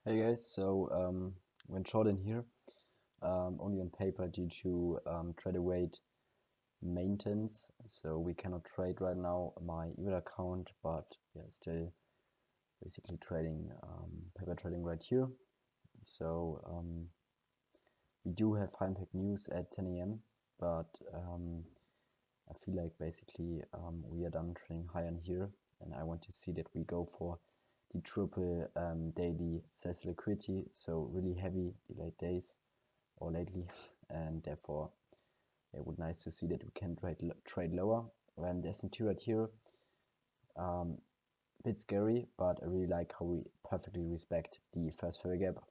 Hey guys, went short in here, only on paper due to Tradovate maintenance, so we cannot trade right now my email account, but yeah, still basically trading, paper trading right here. We do have high impact news at 10 a.m, but I feel like basically we are done trading high on here, and I want to see that we go for the triple daily sales liquidity, so really heavy delayed days or lately, and therefore it would nice to see that we can trade lower. And the S&T right here, bit scary, but I really like how we perfectly respect the first FVG gap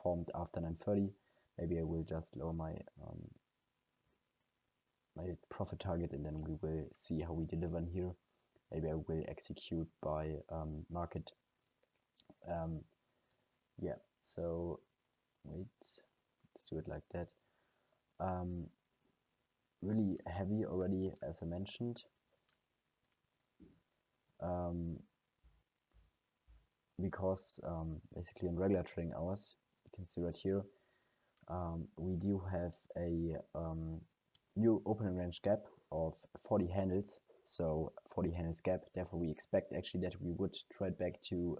formed after 9:30. Maybe I will just lower my my profit target, and then we will see how we deliver in here. Maybe I will execute by market. Yeah, so wait, let's do it like that. Really heavy already, as I mentioned. Because basically on regular trading hours, you can see right here, we do have a new opening range gap of 40 handles, so 40 handles gap. Therefore, we expect actually that we would trade back to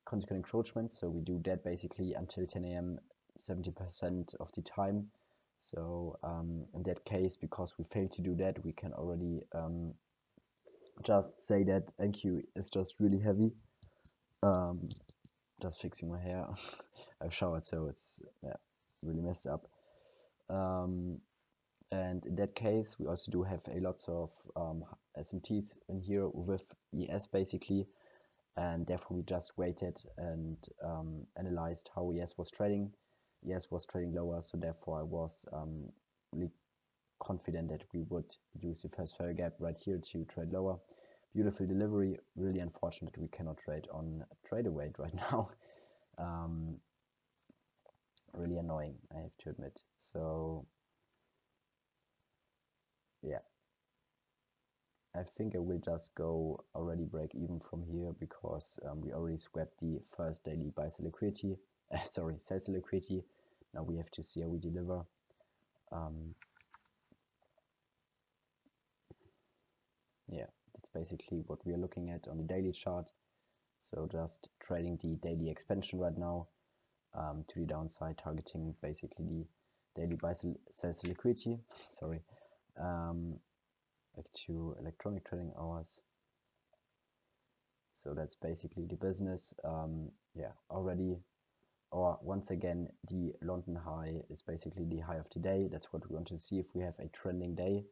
consequent encroachment. So we do that basically until 10 a.m. 70% of the time. So in that case, because we failed to do that, we can already just say that NQ is just really heavy. Just fixing my hair. I've showered, so it's really messed up. And in that case, we also do have a lots of SMTs in here with ES basically, and therefore we just waited and analyzed how ES was trading. ES was trading lower, so therefore I was really confident that we would use the first FVG gap right here to trade lower. Beautiful delivery. Really unfortunate we cannot trade on Tradovate right now. Really annoying, I have to admit. So yeah, I think I will just go already break even from here because we already swept the first daily buy sell liquidity. Sorry, sell liquidity. Now we have to see how we deliver. Yeah, that's basically what we are looking at on the daily chart. So just trading the daily expansion right now to the downside, targeting basically the daily buy sell liquidity. Sorry. Back to electronic trading hours. So that's basically the business. Yeah, already, or once again, the London high is basically the high of today. That's what we want to see if we have a trending day.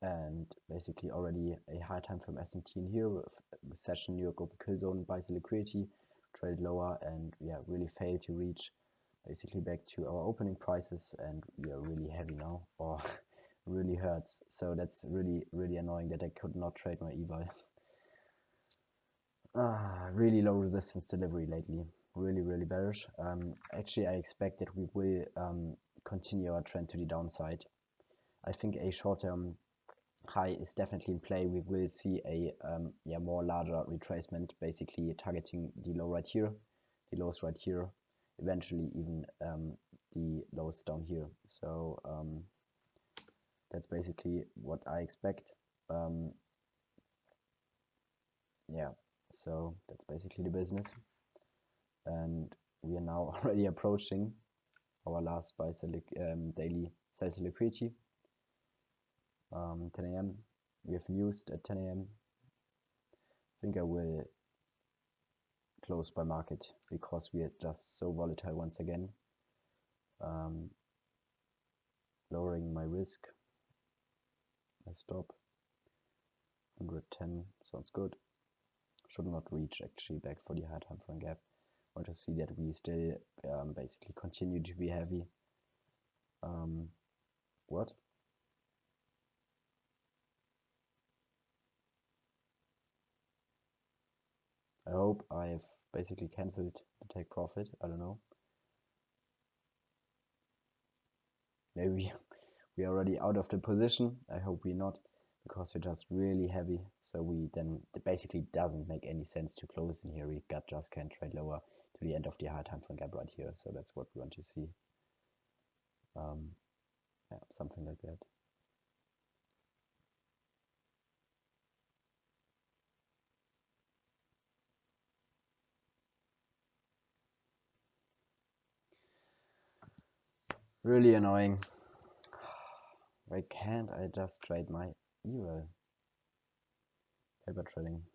And basically already a high time from S&T in here with session New York open kill zone, buy the liquidity, trade lower, and yeah, really failed to reach basically back to our opening prices, and we are really heavy now, or really hurts. So that's really annoying that I could not trade my eval. Really low resistance delivery lately. Really bearish. Actually, I expect that we will continue our trend to the downside. I think a short-term high is definitely in play. We will see a more larger retracement, basically targeting the low right here, the lows right here, eventually even the lows down here. So that's basically what I expect. Yeah, so that's basically the business, and we are now already approaching our last buy daily sales liquidity. 10 a.m. We have used at 10 a.m. I think I will close by market because we are just so volatile once again. Lowering my risk. I stop. 110 sounds good. Should not reach actually back for the high time frame gap. Want to see that we still basically continue to be heavy. What? I hope I've basically cancelled the take profit. I don't know. Maybe we're already out of the position. I hope we're not. because we're just really heavy. So we then, it basically doesn't make any sense to close in here. We just can't trade lower to the end of the high time frame gap right here. So that's what we want to see. Yeah, something like that. Really annoying. Why can't I just trade my evil paper trading?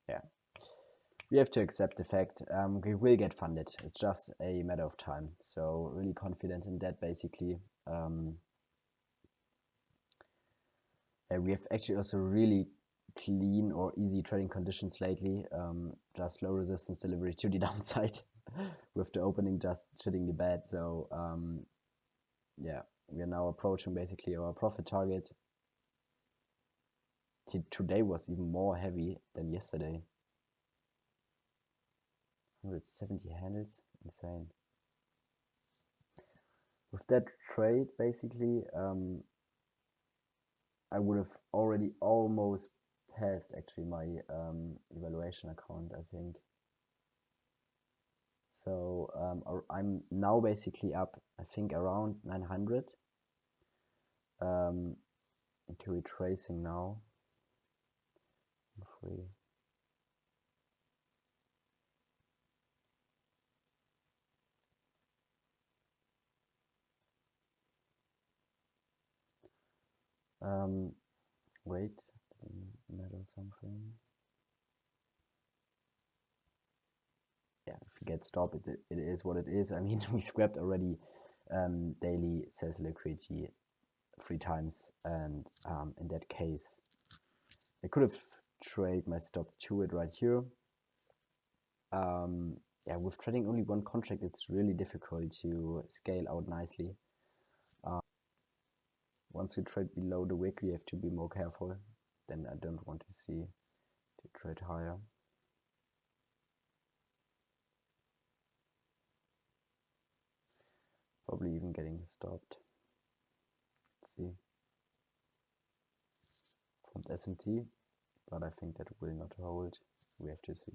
Yeah, we have to accept the fact we will get funded. It's just a matter of time. So really confident in that basically. And we have actually also really clean or easy trading conditions lately. Just low resistance delivery to the downside with the opening just shitting the bed. So yeah, we are now approaching basically our profit target. Today was even more heavy than yesterday. 170 handles, insane. With that trade, basically, I would have already almost passed actually my evaluation account, I think. So I'm now basically up, I think, around 900. Okay, retracing now. Free. Wait, matter something. Yeah, if you get stopped, it is what it is. I mean, we scrapped already daily sales liquidity 3 times, and in that case, I could have traded my stop to it right here. Yeah, with trading only one contract, it's really difficult to scale out nicely. Once you trade below the wick, you have to be more careful. Then I don't want to see to trade higher. Probably even getting stopped. Let's see. From SMT, but I think that will not hold. We have to see.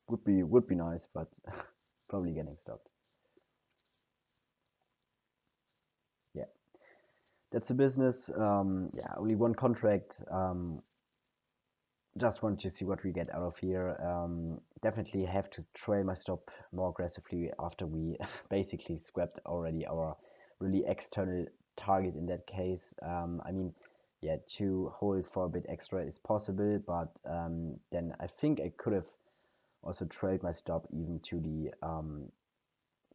Would be nice, but probably getting stopped. Yeah, that's a business. Yeah, only one contract. Just want to see what we get out of here. Definitely have to trail my stop more aggressively after we basically scrapped already our really external target in that case. I mean, yeah, to hold for a bit extra is possible, but then I think I could have also trailed my stop even to the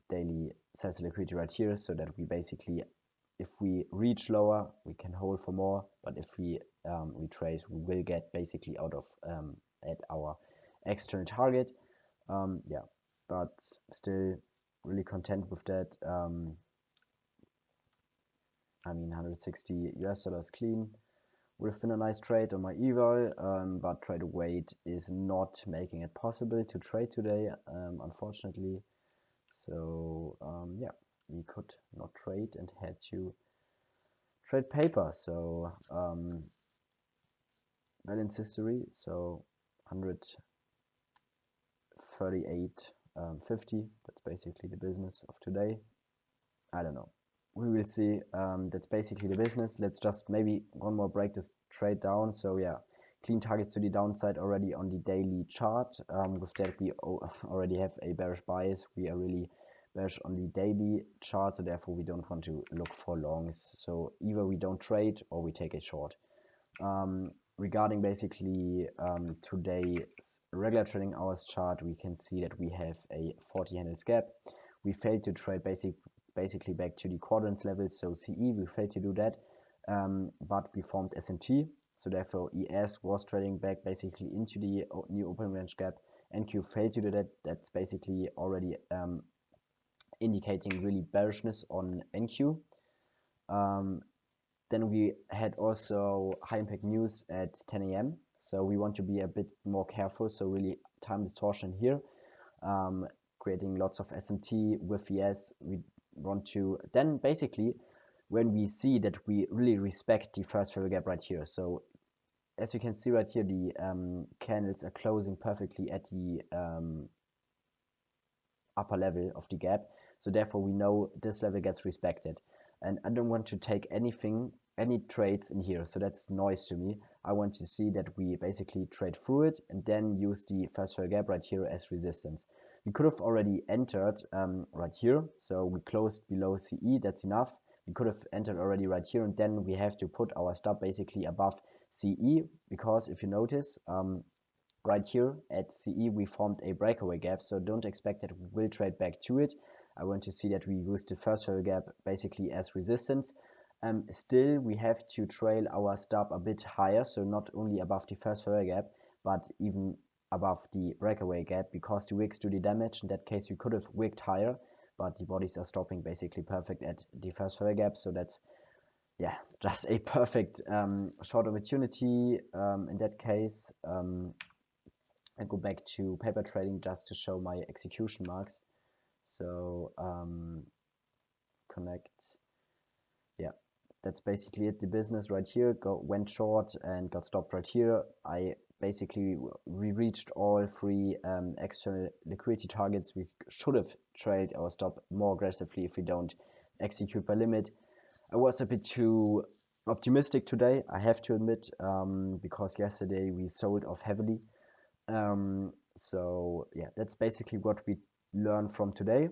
daily sales liquidity right here, so that we basically, if we reach lower, we can hold for more, but if we retrace, we will get basically out of at our external target. Yeah, but still really content with that. I mean, 160 US dollars clean would have been a nice trade on my eval, but Tradovate is not making it possible to trade today, unfortunately. So yeah, we could not trade and had to trade paper. So balance history, so 138.50. That's basically the business of today. I don't know. We will see. That's basically the business. Let's just maybe one more break this trade down. So yeah, clean targets to the downside already on the daily chart. With that, we already have a bearish bias. We are really bearish on the daily chart, so therefore we don't want to look for longs. So either we don't trade or we take a short. Regarding basically today's regular trading hours chart, we can see that we have a 40 handles gap. We failed to trade basically back to the quadrants level, so CE, we failed to do that, but we formed SMT, so therefore ES was trading back basically into the new open range gap. NQ failed to do that. That's basically already indicating really bearishness on NQ. Then we had also high impact news at 10 a.m. So we want to be a bit more careful. So really time distortion here, creating lots of SMT with ES. We want to, then basically when we see that we really respect the first FVG gap right here. So as you can see right here, the candles are closing perfectly at the upper level of the gap. So therefore we know this level gets respected. And I don't want to take any trades in here. So that's noise to me. I want to see that we basically trade through it and then use the first FVG gap right here as resistance. We could have already entered right here. So we closed below CE, that's enough. We could have entered already right here, and then we have to put our stop basically above CE, because if you notice, right here at CE we formed a breakaway gap, so don't expect that we will trade back to it. I want to see that we use the first FVG gap basically as resistance. Still we have to trail our stop a bit higher, so not only above the first FVG gap but even above the breakaway gap, because the wicks do the damage. In that case we could have wicked higher, but the bodies are stopping basically perfect at the first FVG gap, so that's, yeah, just a perfect short opportunity. In that case, I go back to paper trading just to show my execution marks. So connect, yeah, that's basically it. The business right here went short and got stopped right here. We reached all three external liquidity targets. We should have traded our stop more aggressively if we don't execute by limit. I was a bit too optimistic today, I have to admit, because yesterday we sold off heavily. So yeah, that's basically what we learned from today.